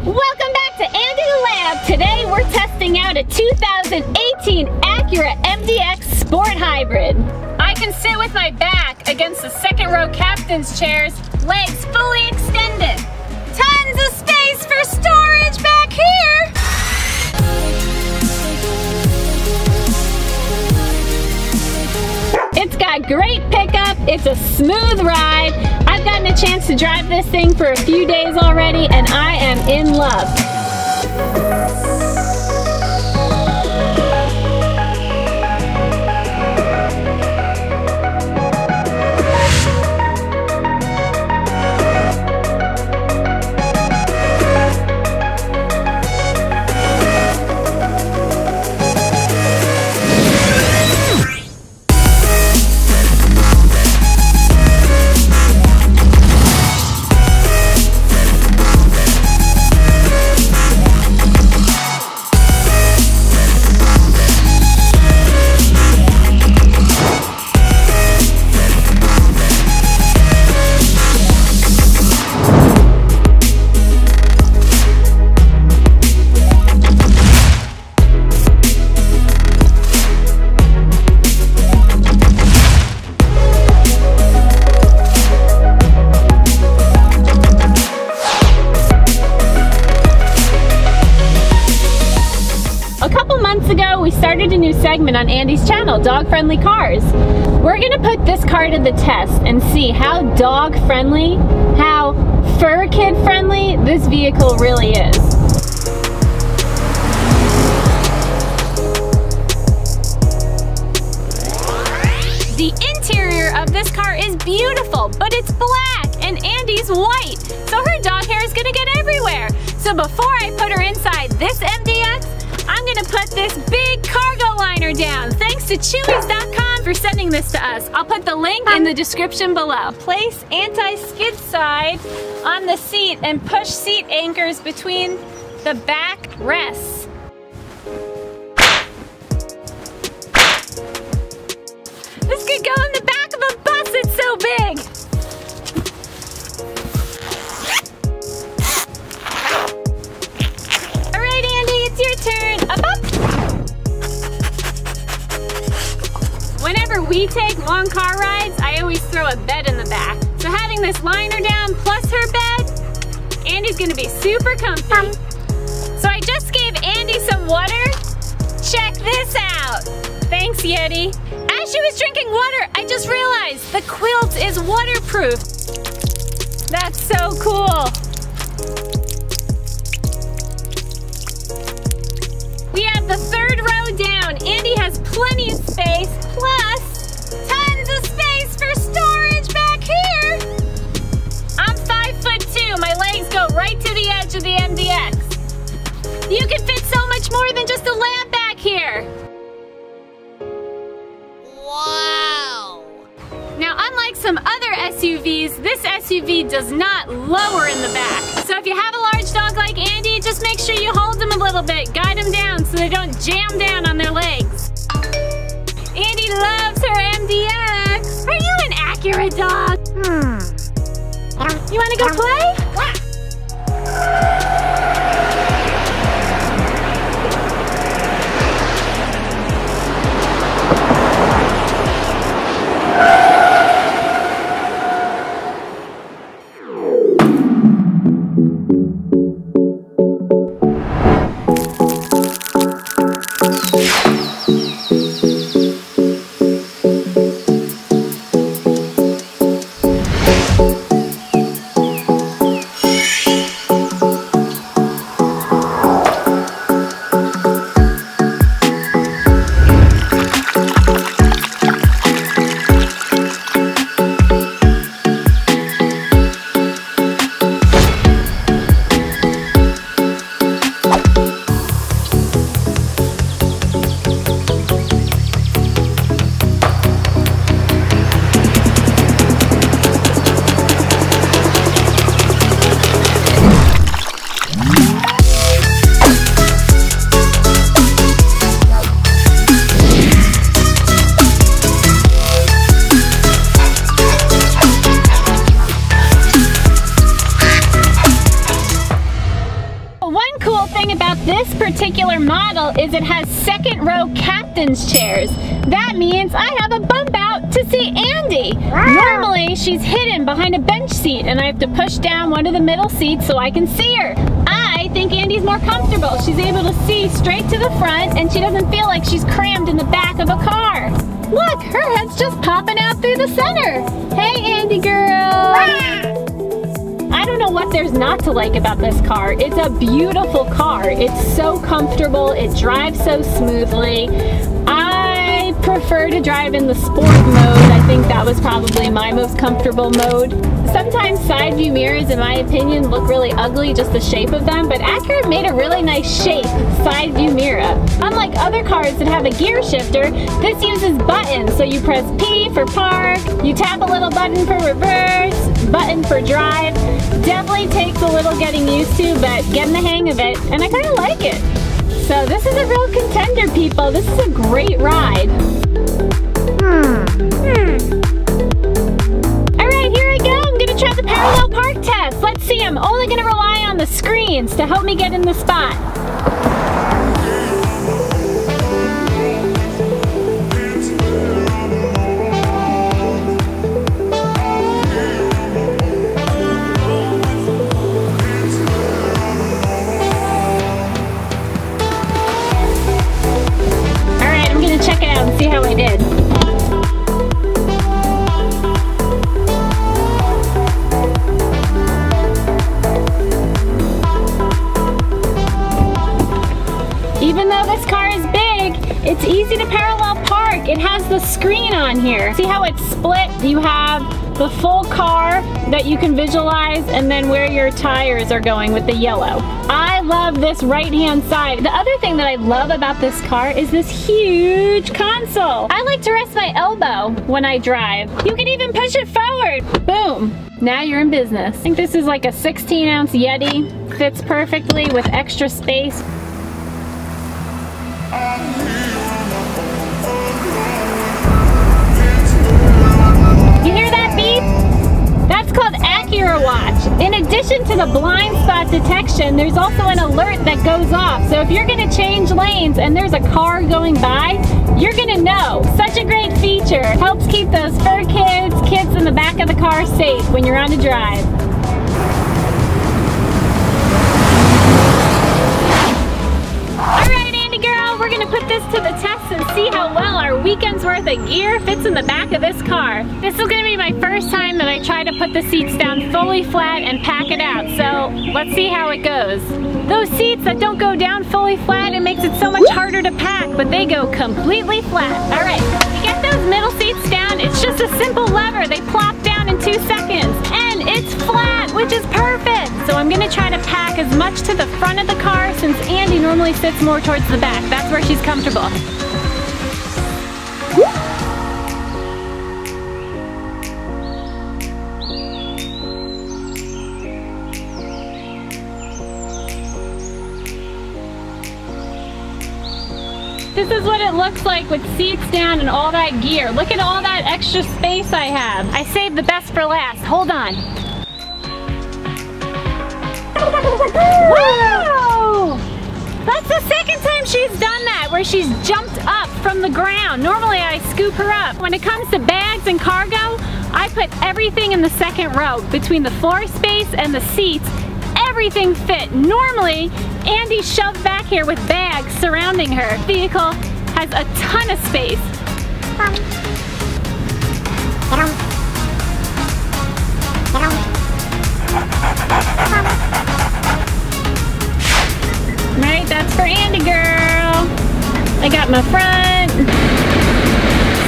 Welcome back to Andie the Lab. Today we're testing out a 2018 Acura MDX Sport Hybrid. I can sit with my back against the second row captain's chairs, legs fully extended. Tons of space for storage back here. It's got great pickup, it's a smooth ride. I've gotten a chance to drive this thing for a few days already and I am in love. We started a new segment on Andie's channel, Dog Friendly Cars. We're gonna put this car to the test and see how dog friendly, how fur kid friendly this vehicle really is. The interior of this car is beautiful, but it's black and Andie's white, so her dog hair is gonna get everywhere. So before I put her inside this MDX, I'm gonna put this big cargo liner down. Thanks to Chewies.com for sending this to us. I'll put the link in the description below. Place anti-skid side on the seat and push seat anchors between the back rests. This could go in the back of a bus, it's so big. Whenever we take long car rides, I always throw a bed in the back. So having this liner down plus her bed, Andie's gonna be super comfy. So I just gave Andie some water. Check this out. Thanks, Yeti. As she was drinking water, I just realized the quilt is waterproof. That's so cool. We have the third row down. Andie has plenty of space, plus tons of space for storage back here. I'm 5'2". My legs go right to the edge of the MDX. You can fit so much more than just a lamp back here. Wow. Now, unlike some other SUVs, this SUV does not lower in the back. So if you have a large dog like Andie, just make sure you hold them a little bit, guide them down so they don't jam down on their legs. Andie loves her MDX. Are you an Acura dog? You wanna go play? one cool thing about this particular model is it has second row captain's chairs. That means I have a bump out to see Andie. Normally, she's hidden behind a bench seat and I have to push down one of the middle seats so I can see her. I think Andie's more comfortable. She's able to see straight to the front and she doesn't feel like she's crammed in the back of a car. Look, her head's just popping out through the center. Hey, Andie girl. I don't know what there's not to like about this car. It's a beautiful car. It's so comfortable. It drives so smoothly. I prefer to drive in the sport mode. I think that was probably my most comfortable mode. Sometimes side view mirrors, in my opinion, look really ugly, just the shape of them, but Acura made a really nice shape side view mirror. Unlike other cars that have a gear shifter, this uses buttons. So you press P for park, you tap a little button for reverse, button for drive. Definitely takes a little getting used to, but getting the hang of it, and I kind of like it. So this is a real contender, people. This is a great ride. Alright, here I go. I'm going to try the parallel park test. Let's see, I'm only going to rely on the screens to help me get in the spot. Check it out and see how I did. Even though this car is big, it's easy to parallel park. It has the screen on here. See how it's split? You have the full car that you can visualize and then where your tires are going with the yellow. I love this right-hand side. The other thing that I love about this car is this huge console. I like to rest my elbow when I drive. You can even push it forward. Boom. Now you're in business. I think this is like a 16-ounce Yeti. Fits perfectly with extra space. You hear that beep? That's called Acura Watch. In addition to the blind spot detection, there's also an alert that goes off. So if you're going to change lanes and there's a car going by, you're going to know. Such a great feature. Helps keep those fur kids in the back of the car safe when you're on a drive. We're gonna put this to the test and see how well our weekend's worth of gear fits in the back of this car. This is gonna be my first time that I try to put the seats down fully flat and pack it out, so let's see how it goes. Those seats that don't go down fully flat, it makes it so much harder to pack, but they go completely flat. All right, to get those middle seats down, it's just a simple lever. They plop down in 2 seconds, and it's flat, which is perfect. So I'm gonna try to pack as much to the front of the car since Andie normally sits more towards the back. That's where she's comfortable. This is what it looks like with seats down and all that gear. Look at all that extra space I have. I saved the best for last. Hold on. Whoa! That's the second time she's done that, where she's jumped up from the ground. Normally I scoop her up. When it comes to bags and cargo, I put everything in the second row. Between the floor space and the seats, everything fit. Normally, Andie's shoved back here with bags surrounding her. The vehicle has a ton of space. Right, that's for Andie girl. I got my front.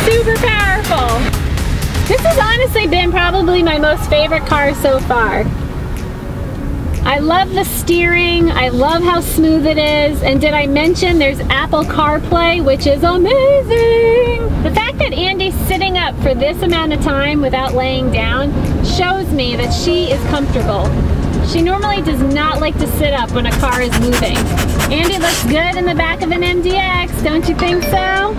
Super powerful. This has honestly been probably my most favorite car so far. I love the steering, I love how smooth it is, and did I mention there's Apple CarPlay, which is amazing! The fact that Andie's sitting up for this amount of time without laying down shows me that she is comfortable. She normally does not like to sit up when a car is moving. Andie looks good in the back of an MDX, don't you think so?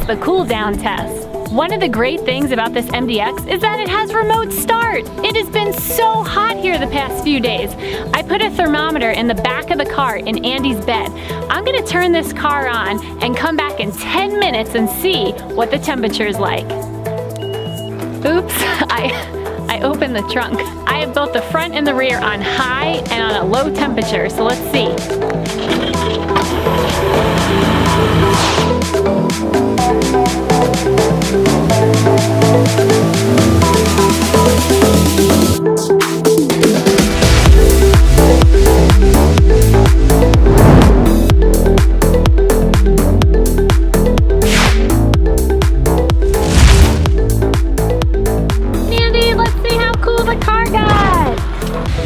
the cool down test. One of the great things about this MDX is that it has remote start. It has been so hot here the past few days. I put a thermometer in the back of the car in Andie's bed. I'm gonna turn this car on and come back in 10 minutes and see what the temperature is like. Oops, I opened the trunk. I have both the front and the rear on high and on a low temperature, so let's see.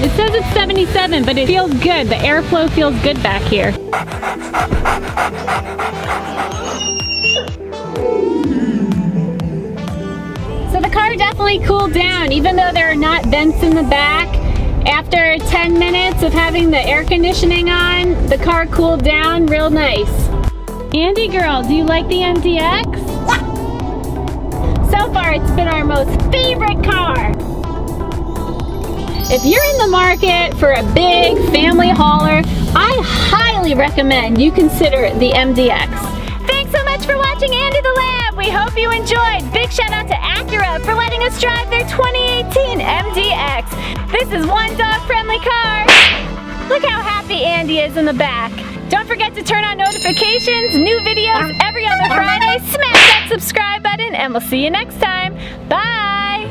It says it's 77, but it feels good. The airflow feels good back here. So the car definitely cooled down, even though there are not vents in the back. After 10 minutes of having the air conditioning on, the car cooled down real nice. Andie girl, do you like the MDX? So far, it's been our most favorite car. If you're in the market for a big family hauler, I highly recommend you consider the MDX. Thanks so much for watching Andie the Lab. We hope you enjoyed. Big shout out to Acura for letting us drive their 2018 MDX. This is one dog-friendly car. Look how happy Andie is in the back. Don't forget to turn on notifications, new videos every other Friday. Smash that subscribe button and we'll see you next time. Bye.